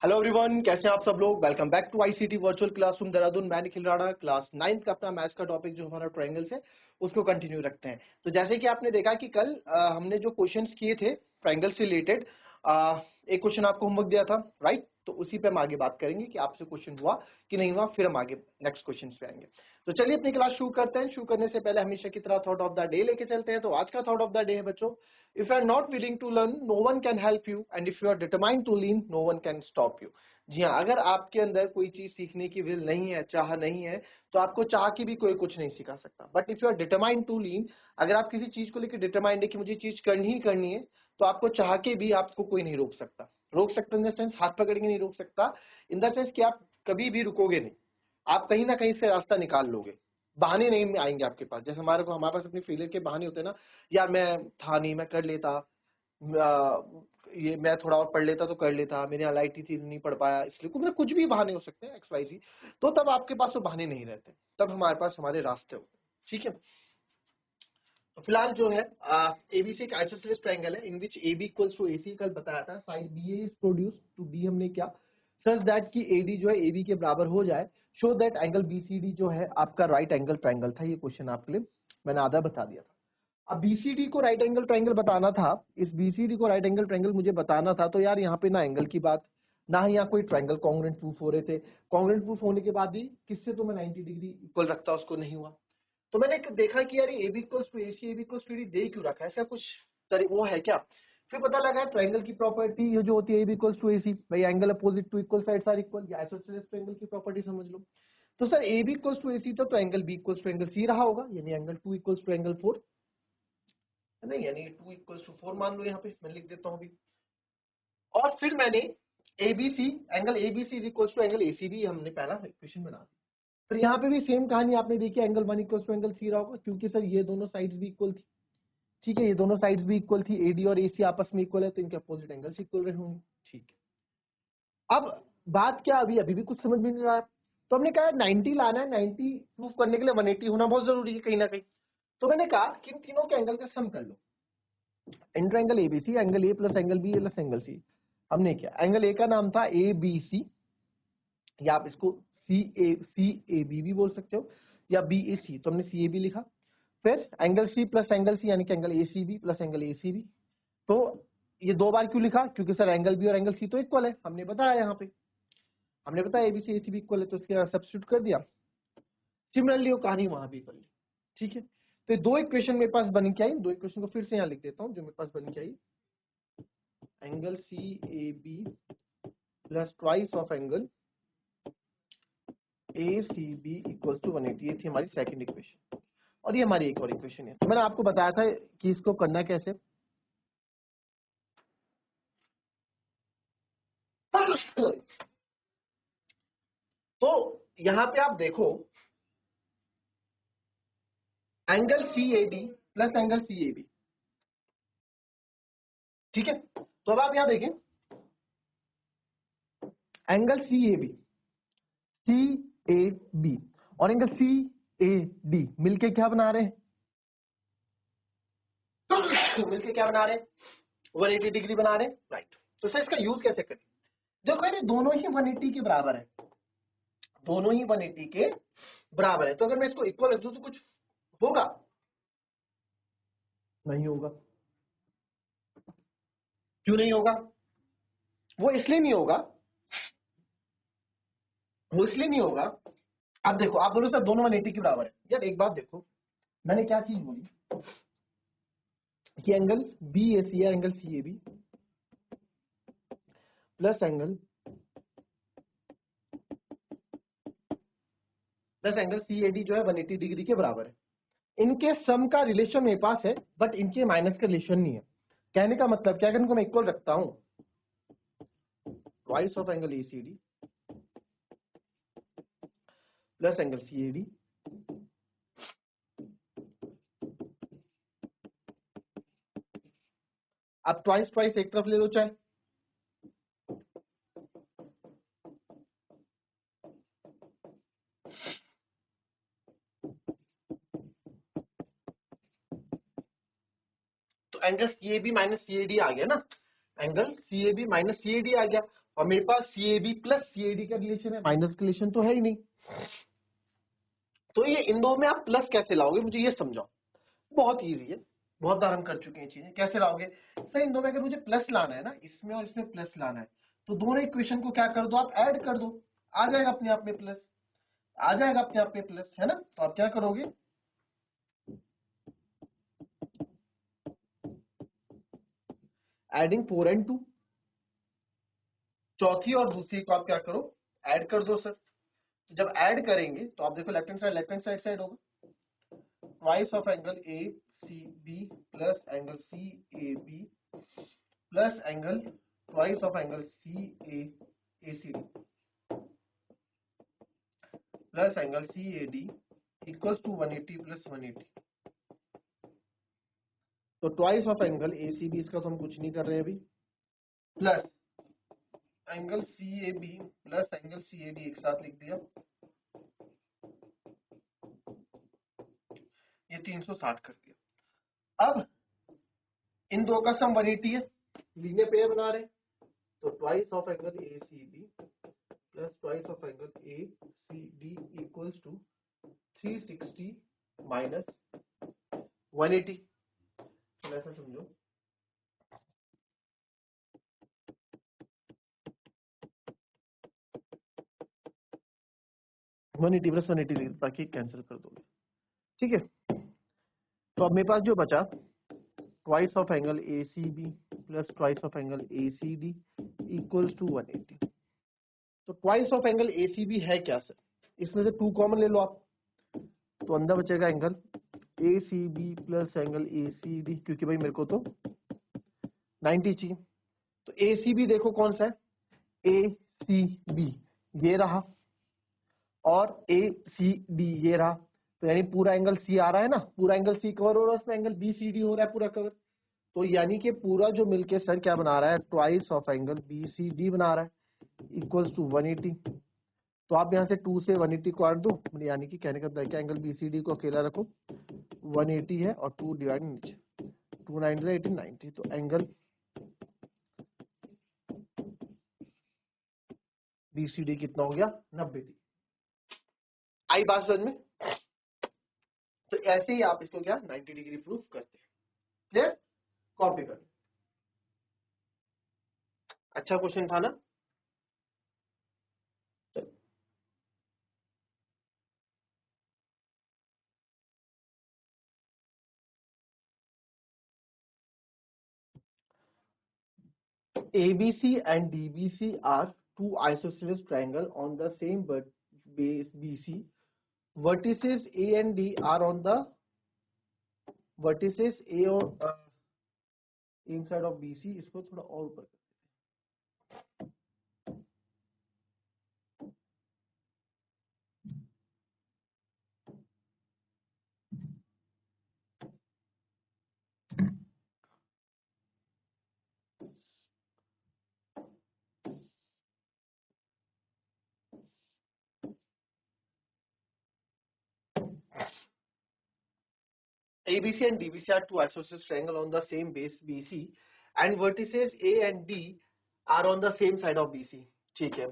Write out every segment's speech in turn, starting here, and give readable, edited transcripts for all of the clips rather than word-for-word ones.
Hello everyone, कैसे हैं आप सब लोग। Welcome back to ICT virtual classroom Dehradun. मैं निखिल राणा, क्लास 9 का अपना मैथ्स का टॉपिक जो हमारा ट्रायंगल्स है उसको कंटिन्यू रखते हैं। तो जैसे कि आपने देखा कि कल हमने जो क्वेश्चंस किए थे ट्रायंगल से रिलेटेड, एक क्वेश्चन आपको होमवर्क दिया था, राइट। तो उसी पे हम आगे बात करेंगे कि आपसे क्वेश्चन हुआ कि नहीं हुआ, फिर हम आगे नेक्स्ट क्वेश्चन पे आएंगे। तो चलिए अपनी क्लास शुरू करते हैं। शुरू करने से पहले हमेशा की तरह थॉट ऑफ द डे लेके चलते हैं। तो आज का थॉट ऑफ द डे है बच्चों, if you are not willing to learn no one can help you, and if you are determined to learn no one can stop you. जी हाँ, अगर आपके अंदर कोई चीज सीखने की विल नहीं है, चाह नहीं है, तो आपको चाह के भी कोई कुछ नहीं सिखा सकता। But if you are determined to learn, अगर आप किसी चीज को लेकर डिटरमाइंड है कि मुझे चीज करनी ही करनी है, तो आपको चाह के भी आपको कोई नहीं रोक सकता। रोक सकता इन द सेंस हाथ पकड़ के नहीं रोक सकता, इन द सेंस कि आप कभी भी रुकोगे नहीं, आप कहीं ना कहीं से रास्ता निकाल लोगे। बहाने नहीं आएंगे आपके पास। जैसे हमारे पास अपनी फेलियर के बहाने होते हैं ना, यार मैं था नहीं, मैं कर लेता, ये मैं थोड़ा और पढ़ लेता तो कर लेता, मेरे यहाँ लाइट थी नहीं पढ़ पाया इसलिए, मतलब कुछ भी बहाने हो सकते हैं एक्स वाई जी। तो तब आपके पास वो बहाने नहीं रहते, तब हमारे पास हमारे रास्ते होते हैं, ठीक है। तो फिलहाल जो है एबीसी एक आइसोसेलेस ट्रायंगल है in which AB equals to AC। कल बताया था side BA is produce to B, हमने क्या सच दैट कि AD जो है AB के बराबर हो जाए, शो दैट एंगल BCD जो है आपका राइट एंगल ट्रायंगल था। ये क्वेश्चन आपके लिए मैंने आधा बता दिया था। अब BCD को राइट एंगल ट्रायंगल बताना था, इस BCD को राइट एंगल ट्रायंगल मुझे बताना था, तो यार यहाँ पे ना एंगल की बात, ना ही यहाँ कोई ट्रायंगल कॉन्ग्रुएंट प्रूफ हो रहे थे। कॉन्ग्रुएंट प्रूफ होने के बाद भी किससे तो मैं 90 डिग्री इक्वल रखता, उसको नहीं हुआ। तो मैंने देखा कि यार AB equals to AC, AB equals to AD दे क्यों रखा है, ऐसा कुछ वो है क्या। फिर पता लगा ट्रायंगल की प्रॉपर्टी ये जो होती है AB इक्वल्स टू AC, भाई angle opposite to equal sides are equal, या आइसोसेलेस ट्रायंगल की प्रॉपर्टी समझ लो। तो sir AB equals to AC, तो angle B equals to angle C रहा होगा, यानी एंगल 2 इक्वल्स टू एंगल 4, नहीं यानी 2 इक्वल्स टू 4 मान लो, यहाँ पे मैं लिख देता हूँ अभी। और फिर मैंने ABC angle ABC is equals to angle ACB, हमने पहला इक्वेशन बना दी। फिर यहाँ पे भी सेम कहानी आपने देखी, angle 1 equals to angle C रहा होगा, क्योंकि सर ये दोनों साइड्स भी इक्वल थी, ठीक है, ये दोनों साइड्स भी इक्वल थी, AD और AC आपस में इक्वल है, तो इनके अपोजिट एंगल्स इक्वल रहे होंगे, ठीक है। अब बात क्या, अभी अभी भी कुछ समझ में नहीं आ रहा, तो हमने कहा 90 लाना है, 90 प्रूफ करने के लिए 180 होना बहुत जरूरी है कहीं ना कहीं। तो मैंने कहा कि इन तीनों के एंगल का सम कर लो, inter angle ABC, angle A plus angle B plus angle C। हमने क्या, एंगल A का नाम था ABC, या आप इसको CAB भी बोल सकते हो, या BAC, तो हमने CAB लिखा। फिर angle C plus angle C, यानी कि angle ACB plus angle ACB। तो ये दो बार क्यों लिखा, क्योंकि सर एंगल B और एंगल C तो इक्वल है, हमने बताया यहाँ पे, हमने बताया ABC ACB इक्वल है, तो इसके सब्स्टिट्यूट कर दिया। सिमिलरली वो कहानी वहां भी कर ली, ठीक है। तो दो इक्वेशन मेरे पास बन के आई, दो इक्वेशन को फिर से यहाँ लिख देता हूँ जो मेरे पास बन के आई। Angle CAB plus twice of angle ACB equal to 180, ये थी हमारी सेकंड इक्वेशन। और ये हमारी एक और इक्वेशन है। तो मैंने आपको बताया था कि इसको करना कैसे। तो यहां पे आप देखो, angle CAD plus angle CAB, ठीक है। तो अब आप यहां देखें, एंगल CAB और एंगल CAD मिलके क्या बना रहे हैं, मिलके क्या बना रहे हैं, 180 डिग्री बना रहे हैं, राइट। तो सर इसका यूज कैसे करें। देखो यार दोनों ही 180 के बराबर है, दोनों ही 180 के बराबर है, तो अगर मैं इसको इक्वल रख दूं तो कुछ होगा, नहीं होगा। क्यों नहीं होगा, वो इसलिए नहीं होगा, वो इसलिए नहीं होगा। अब देखो, आप बोलो सर दोनों 180 के बराबर है, यार एक बात देखो, मैंने क्या चीज बोली कि एंगल BAC या angle CAB plus angle CAD जो है 180 डिग्री के बराबर है। इनके सम का रिलेशन मेरे पास है, बट इनके माइनस का रिलेशन नहीं है। कहने का मतलब क्या, अगर इनको मैं इक्वल रखता हूं, twice of angle ACD plus angle CAD, अब ट्वाइस ट्वाइस एक तरफ ले लो चाहे, तो एंगल CAB माइनस CAD आ गया ना, एंगल CAB माइनस CAD आ गया। और मेरे पास CAB प्लस CAD का रिलेशन है, माइनस का रिलेशन तो है ही नहीं। तो ये इन दो में आप प्लस कैसे लाओगे, मुझे ये समझाओ। बहुत इजी है, बहुत बार हम कर चुके हैं चीजें। कैसे लाओगे सर, इन दो में अगर मुझे प्लस लाना है ना, इसमें और इसमें प्लस लाना है, तो दोनों इक्वेशन को क्या कर दो, आप ऐड कर दो, आ जाएगा अपने आप में प्लस, आ जाएगा अपने आप में प्लस, है ना। तो आप क्या करोगे, एडिंग 4 and 2, चौथी और दूसरी को आप क्या करो, ऐड कर दो सर। तो जब ऐड करेंगे तो आप देखो लेफ्ट हैंड साइड होगा, twice of angle ACB plus angle CAB plus angle twice of angle ACD plus angle CAD equals to 180 plus 180। तो ट्वाइस ऑफ एंगल ACB, इसका तो हम कुछ नहीं कर रहे हैं अभी, plus angle CAB plus angle CAD एक साथ लिख दिया, ये 360 कर दिया। अब इन दो का सम 180 है, लीनियर पेयर बना रहे हैं, तो twice of angle ACB plus twice of angle ACD equals to 360 minus 180। तो ऐसा समझो, वन एटी प्लस 180 ताकि कैंसिल कर दोगे, ठीक है। तो अब मेरे पास जो बचा, twice of angle ACB plus twice of angle ACD equals to 180। तो ट्वाइस ऑफ एंगल ACB है क्या सर, इसमें से 2 कॉमन ले लो आप, तो अंदर बचेगा angle ACB plus angle ACD, क्योंकि भाई मेरे को तो 90 चाहिए। तो ACB देखो कौन सा है, ACB ये रहा, और ACD ये रहा। तो यानी पूरा एंगल C आ रहा है ना, पूरा एंगल C कवर हो रहा है, उसमें एंगल BCD हो रहा है पूरा कवर। तो यानी कि पूरा जो मिलके सर क्या बना रहा है, ट्वाइस ऑफ एंगल BCD बना रहा है इक्वल्स टू 180। तो आप यहाँ से 2 से 180 को काट दो, यानी कि कहने का क्या, एंगल BCD को अकेला रखो, 180 है और 2 डिवाइड नीचे, 2 9 18 90। तो एंगल BCD कितना हो गया, 90 डिग्री। आई बात समझ में। तो ऐसे ही आप इसको क्या 90 डिग्री प्रूफ करते हैं, क्लियर, कॉपी कर। अच्छा क्वेश्चन था ना। ABC and DBC are two isosceles triangle on the same base BC. Vertices A and D are on the vertices A और inside of BC। इसको थोड़ा और ऊपर, ABC and DBC are two isosceles triangle on the same base BC and vertices A and D are on the same side of BC, ठीक है।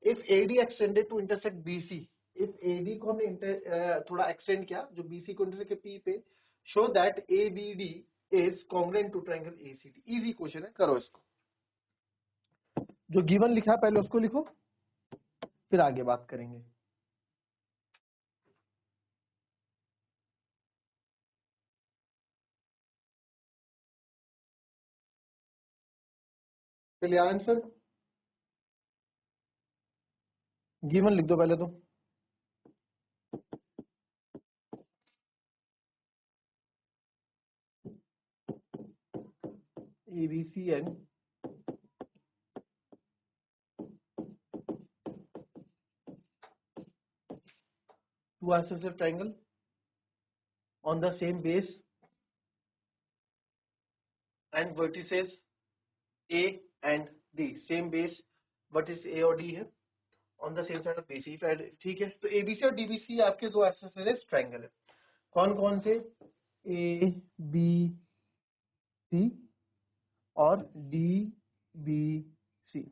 If AD extended to intersect BC, if AD को हमने थोड़ा extend किया जो BC को intersect P पे, show that ABD is congruent to triangle ACD। Easy question है, करो इसको। जो गिवन लिखा है पहले उसको लिखो, फिर आगे बात करेंगे। चलिए आंसर गिवन लिख दो पहले तो। ABC and two isosceles triangle on the same base and vertices A and D, same base vertices A और D है on the same side of BC, ठीक है। तो ABC और DBC आपके दो isosceles triangle है, कौन कौन से, ABC और DBC।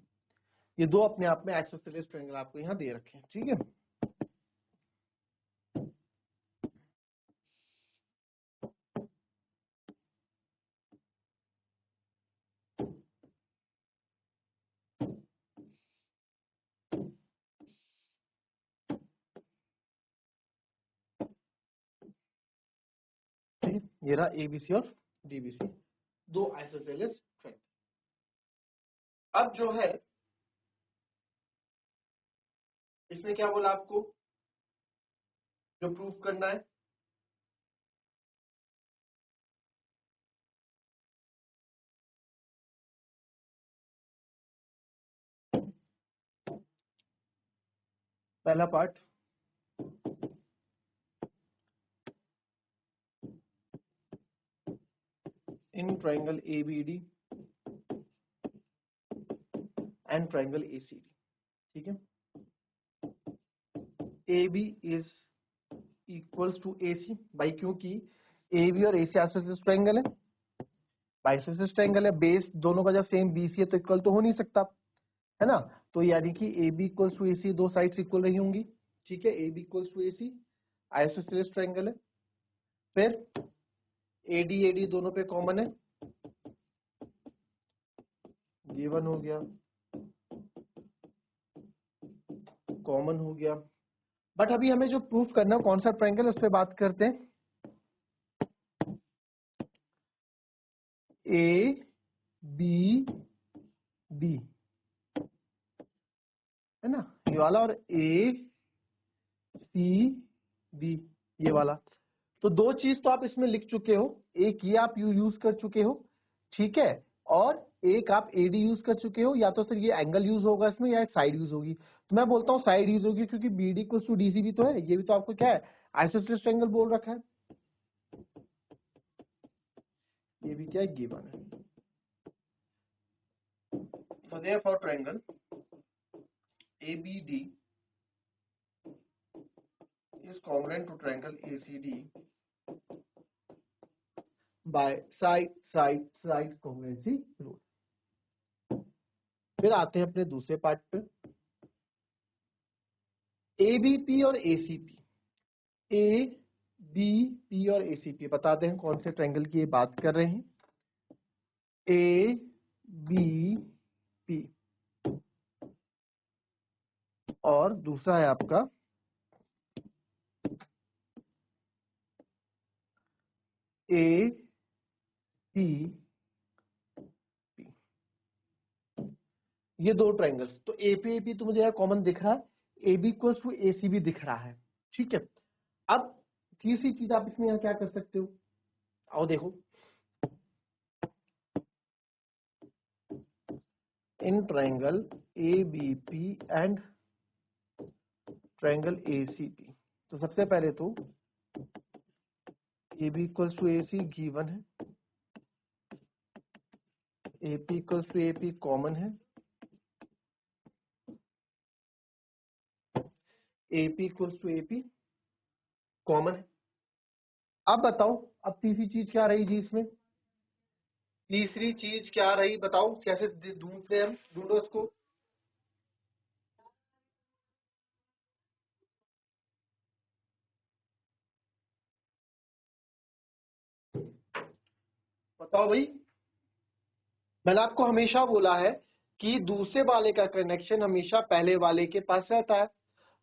ये दो अपने आप में आइसोसेलेस ट्रायंगल आपको यहाँ दे रखे हैं, ठीक है। ये रहा एबीसी और डीबीसी, दो आइसोसेलेस ट्रायंगल। अब जो है इसमें क्या बोला आपको, जो प्रूफ करना है, पहला part in triangle ABD and triangle ACD, ठीक है। AB is equals to AC, भाई क्योंकि AB और AC आइसोसेलेस ट्रायंगल है, बाइसेलेस ट्रायंगल है, बेस दोनों का जब सेम BC है तो इक्वल तो हो नहीं सकता, है ना। तो यानी कि AB इक्वल्स टू AC, दो साइड्स इक्वल रही होंगी, ठीक है। AB equals to AC isosceles triangle है। फिर AD दोनों पे कॉमन है, ये वन हो गया, कॉमन हो गया। बट अभी हमें जो प्रूफ करना है कौन सा ट्रायंगल है उस पर बात करते हैं। ABD है ना, ये वाला, और ACB ये वाला। तो दो चीज तो आप इसमें लिख चुके हो, एक ये आप यूज कर चुके हो, ठीक है, और एक आप AD यूज कर चुके हो। या तो सर ये एंगल यूज होगा इसमें या साइड यूज होगी, तो मैं बोलता हूँ साइड यूज होगी, क्योंकि BD इक्वल्स टू DC भी तो है, ये भी तो आपको क्या है, आइसोसेलेस ट्रायंगल बोल रखा है, ये भी क्या है, गिवन है। So therefore triangle ABD is congruent to triangle ACD by side congruency rule। फिर आते हैं अपने दूसरे पार्ट पे, ABP और ACP। ABP और ACP बताते हैं कौन से ट्रायंगल की ये बात कर रहे हैं। ABP और दूसरा है आपका ACP, ये दो ट्रायंगल्स। तो APAP तो मुझे कॉमन दिख रहा है, AB इक्वल्स टू ACB दिख रहा है, ठीक है। अब तीसरी चीज आप इसमें यहाँ क्या कर सकते हो, आओ देखो, in triangle ABP and triangle ACP। तो सबसे पहले तो AB equals to AC given है, AP equals to AP common है, AP equals to AP common है। अब बताओ, अब तीसरी चीज क्या रही जी इसमें, तीसरी चीज क्या रही बताओ, कैसे ढूंढते हैं हम, ढूंढो इसको। बताओ भाई, मैंने आपको हमेशा बोला है कि दूसरे वाले का कनेक्शन हमेशा पहले वाले के पास रहता है।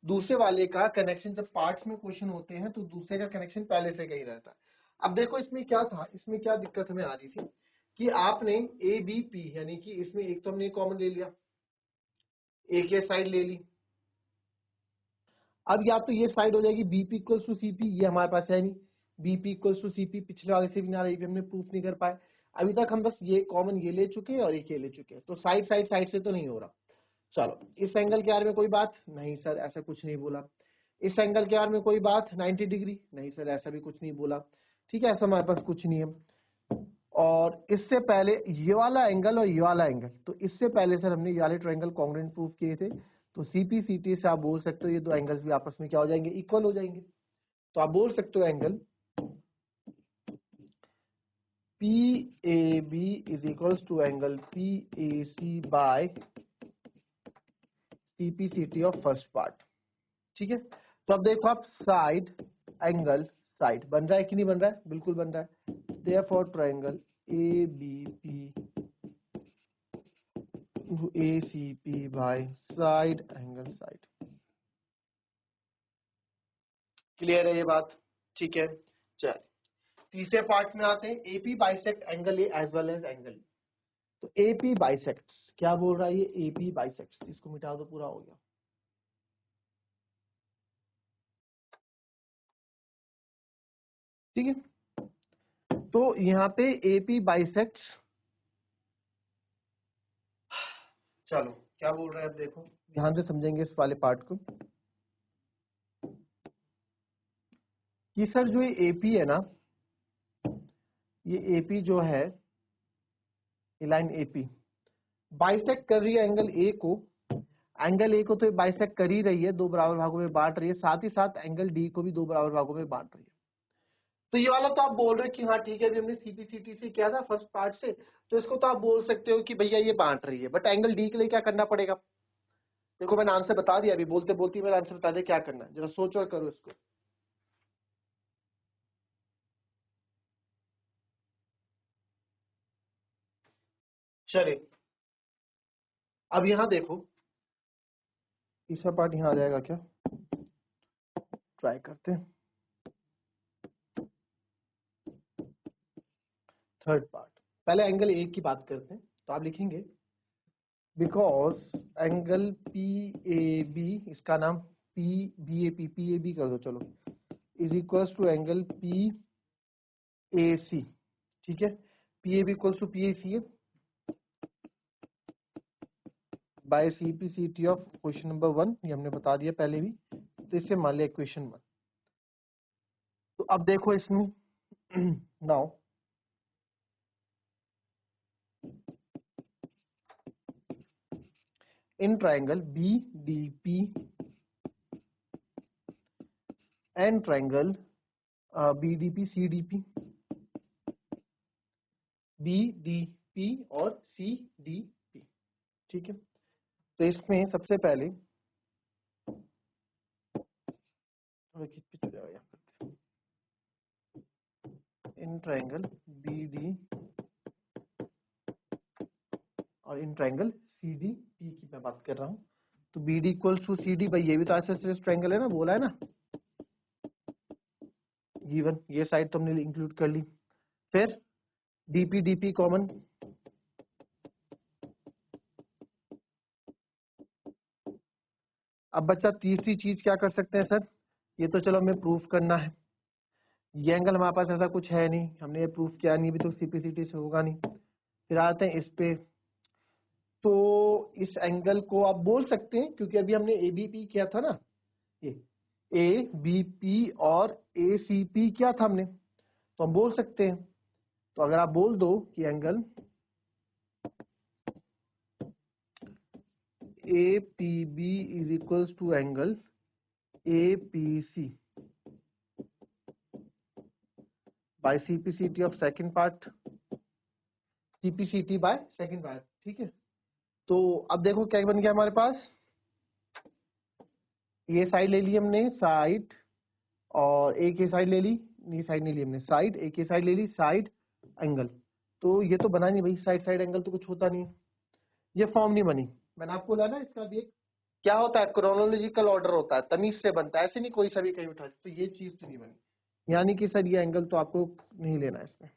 दूसरे वाले का कनेक्शन जब पार्ट्स में क्वेश्चन होते हैं तो दूसरे का कनेक्शन पहले से कहीं रहता है। अब देखो इसमें क्या था, इसमें क्या दिक्कत हमें आ रही थी कि आपने ए बी पी यानी कि इसमें एक तो हमने कॉमन ले लिया, एक ये साइड ले ली। अब या तो ये साइड हो जाएगी बीपी इक्वल्स टू सीपी, ये हमारे पास है नहीं, बीपी इक्वल्स टू सीपी पिछले वाले से भी ना रही, हमने प्रूफ नहीं कर पाए। अभी तक हम बस ये कॉमन ये ले चुके हैं और एक ये ले चुके हैं, तो साइड साइड साइड से तो नहीं हो रहा। चलो, इस एंगल के बारे में कोई बात नहीं सर, ऐसा कुछ नहीं बोला। इस एंगल के बारे में कोई बात 90 डिग्री नहीं सर, ऐसा भी कुछ नहीं बोला, ठीक है, ऐसा हमारे पास कुछ नहीं है। और इससे पहले ये वाला एंगल और ये वाला एंगल, तो इससे पहले सर हमने ये वाले ट्रायंगल कॉन्ग्रुएंट प्रूफ किए थे, तो सीपी सीटी से आप बोल सकते हो ये दो एंगल्स भी आपस में क्या हो जाएंगे, इक्वल हो जाएंगे। तो आप बोल सकते हो angle PAB is equals to angle PAC by CPCT of first part. ठीक है, तो अब देखो आप साइड एंगल साइड बन रहा है कि नहीं बन रहा है? बिल्कुल बन रहा है। Therefore triangle ABP ACP by side angle side. Clear है ये बात? ठीक है, चल तीसरे पार्ट में आते हैं। AP bisect angle A as well as angle E। तो AP बाइसेक्ट्स क्या बोल रहा है ये? AP बाइसेक्ट्स, इसको मिटा दो, पूरा हो गया। ठीक है, तो यहाँ पे AP बाइसेक्ट्स, चलो क्या बोल रहे हैं अब देखो, ध्यान से समझेंगे इस वाले पार्ट को कि सर जो ये AP है ना, ये AP जो है, ये लाइन AP बाइसेक्ट कर रही है एंगल ए को। एंगल ए को तो बाइसेक्ट कर ही रही है, दो बराबर भागों में बांट रही है, साथ ही साथ एंगल डी को भी दो बराबर भागों में बांट रही है। तो ये वाला तो आप बोल रहे हो कि हाँ ठीक है, अभी हमने CPCT से किया था फर्स्ट पार्ट से, तो इसको तो आप बोल सकते हो कि भैया ये बांट रही है। बट एंगल डी के लिए क्या करना पड़ेगा? देखो मैंने आंसर बता दिया, अभी बोलते बोलते मैंने आंसर बता दिया क्या करना है, जरा सोचो और करो इसको। चलिए अब यहाँ देखो, तीसरा पार्ट यहाँ आ जाएगा क्या? ट्राई करते हैं थर्ड पार्ट। पहले एंगल ए की बात करते हैं, तो आप लिखेंगे बिकॉज एंगल PAB, इसका नाम PAB कर दो, चलो, is equals to angle PAC। ठीक है, PAB इक्वल्स टू PAC है by CPCT of question number 1, ये हमने बता दिया पहले भी। तो इससे मान लिया इक्वेशन 1। तो अब देखो इसमें now in triangle BDP and triangle BDP CDP, BDP और CDP। ठीक है, तो इसमें सबसे पहले इन ट्राइंगल BD और इन ट्राइंगल CDP की मैं बात कर रहा हूँ। तो BD इक्वल्स टू CD, भाई ये भी तो आइसोसेलेस ट्राइंगल है ना, बोला है ना गिवन, ये साइड तो हमने इंक्लूड कर ली। फिर DP कॉमन, अब बच्चा तीसरी चीज क्या कर सकते हैं सर? ये तो चलो हमें प्रूफ करना है, ये एंगल हमारे पास ऐसा कुछ है नहीं, हमने ये प्रूफ किया नहीं, भी तो CPCT से होगा नहीं। फिर आते हैं इस पे, तो इस एंगल को आप बोल सकते हैं, क्योंकि अभी हमने ABP किया था ना, ये ABP और ACP किया था हमने, तो हम बोल सकते हैं। तो अगर आप बोल दो कि angle APB is equals to angle APC by CPCT of second part, CPCT by second part. ठीक है, तो अब देखो क्या बन गया हमारे पास, ये साइड ले ली हमने साइड, और एक ये साइड ले ली, ये साइड नहीं ली हमने साइड, एक ये साइड ले ली साइड एंगल। तो ये तो बना नहीं भाई, साइड साइड एंगल तो कुछ होता नहीं है, ये फॉर्म नहीं बनी। मैंने आपको बोला ना, इसका भी एक क्या होता है, क्रोनोलॉजिकल ऑर्डर होता है, तमीज से बनता है, ऐसे नहीं कोई सभी कहीं उठा, तो ये चीज तो नहीं बनी। यानी कि सर ये एंगल तो आपको नहीं लेना है इसमें,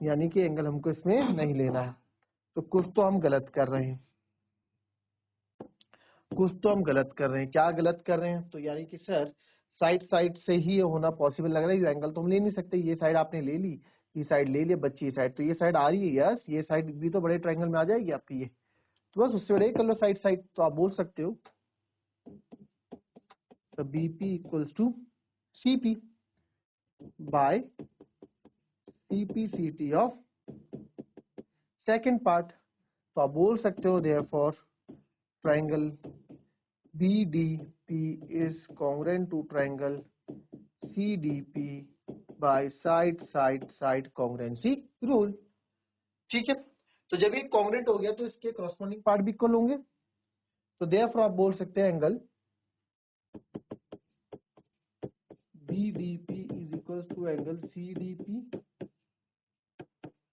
यानी कि एंगल हमको इसमें नहीं लेना है। तो कुछ तो हम गलत कर रहे हैं, कुछ तो हम गलत कर रहे हैं। क्या गलत कर रहे हैं? तो यानी कि सर साइड साइड से ही होना पॉसिबल लग रहा है, एंगल तो हम ले नहीं सकते। ये साइड आपने ले ली, ये साइड ले लिया बच्ची, ये साइड, तो ये साइड आ रही है, यस, ये साइड भी तो बड़े ट्रायंगल में आ जाएगी आपकी ये, तो बस उससे बड़े कर लो साइड साइड। तो आप बोल सकते हो BP equals to CP by CPCT of second part. तो आप बोल सकते हो therefore triangle BDP is congruent to triangle CDP by side side side congruency rule। ठीक है, तो जब ये कॉन्ग्रेंट हो गया तो इसके कॉरस्पॉन्डिंग पार्ट भी इक्वल होंगे। तो देयरफॉर आप बोल सकते हैं angle BDP is equal to angle CDP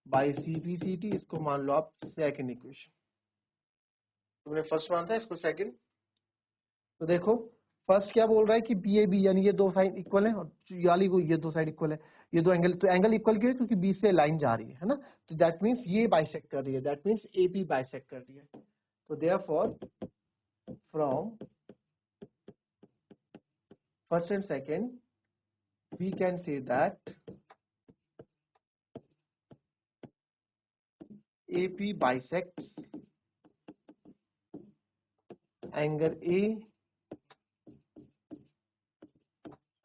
by CPCT। इसको मान लो आप सेकंड इक्वेशन। तुमने फर्स्ट माना था, इसको सेकंड। तो देखो फर्स्ट क्या बोल रहा है कि BAB यानी ये दो साइड इक्वल है और वाली को ये दो साइड इक्वल है, ये दो एंगल, तो एंगल इक्वल क्यों है? क्योंकि B से लाइन जा रही है ना, तो दैट मीन्स ये बाइसेक्ट कर रही है, दैट मीन्स AP बाइसेक्ट कर रही है। तो therefore from first and second we can say that AP bisects angle A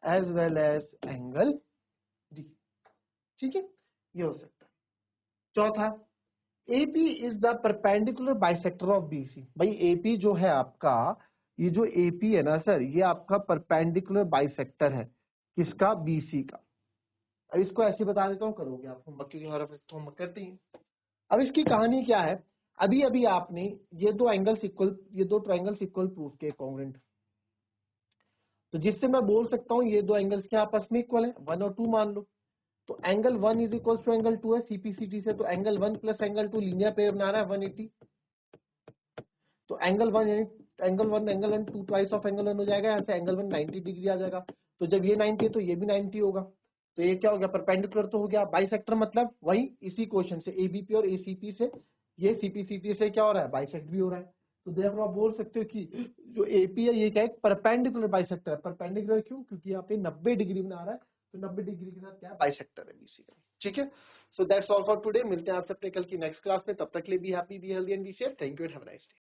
as well as angle D। ठीक है, ये हो सकता है। चौथा, AP is the perpendicular bisector of BC। भाई AP जो है आपका, ये जो AP है ना सर, ये आपका परपेंडिकुलर बाइसेक्टर है किसका? BC का। अब इसको ऐसे बता देता हूँ, करोगे आप होमवर्क, क्योंकि हमारा तो होमवर्क करते ही। अब इसकी कहानी क्या है, अभी अभी आपने ये दो एंगल्स इक्वल, ये दो ट्रायंगल्स इक्वल प्रूफ किए कॉन्ग्रुएंट, तो जिससे मैं बोल सकता हूँ ये दो एंगल्स के आपस में इक्वल है, 1 और 2 मान लो। तो angle 1 is equal to angle 2 है CPCT से, तो angle 1 plus angle 2 linear pair बना रहा है 180। तो एंगल 1 यानी एंगल 1 2 ट्वाइस ऑफ एंगल 1 हो जाएगा, यहाँ से एंगल 1 90 डिग्री आ जाएगा। तो जब ये 90 है तो ये भी 90 होगा, तो ये क्या हो गया? परपेंडिकुलर तो हो गया। बाइसेक्टर मतलब वही इसी क्वेश्चन से ABP और ACP से, ये CPCT से क्या हो रहा है? बाइसेक्ट भी हो रहा है। तो देखो आप बोल सकते हो कि जो AP है ये क्या है? परपेंडिकुलर बाइसेक्टर है। परपेंडिकुलर क्यों? क्योंकि यहाँ पे 90 डिग्री बना रहा है, तो 90 डिग्री के साथ क्या है? बाइसेक्टर है BC का। ठीक है, so that's all for today. मिलते हैं आपसे अपने कल की नेक्स्ट क्लास में, तब तक के लिए be happy, be healthy and be safe. Thank you and have a nice day.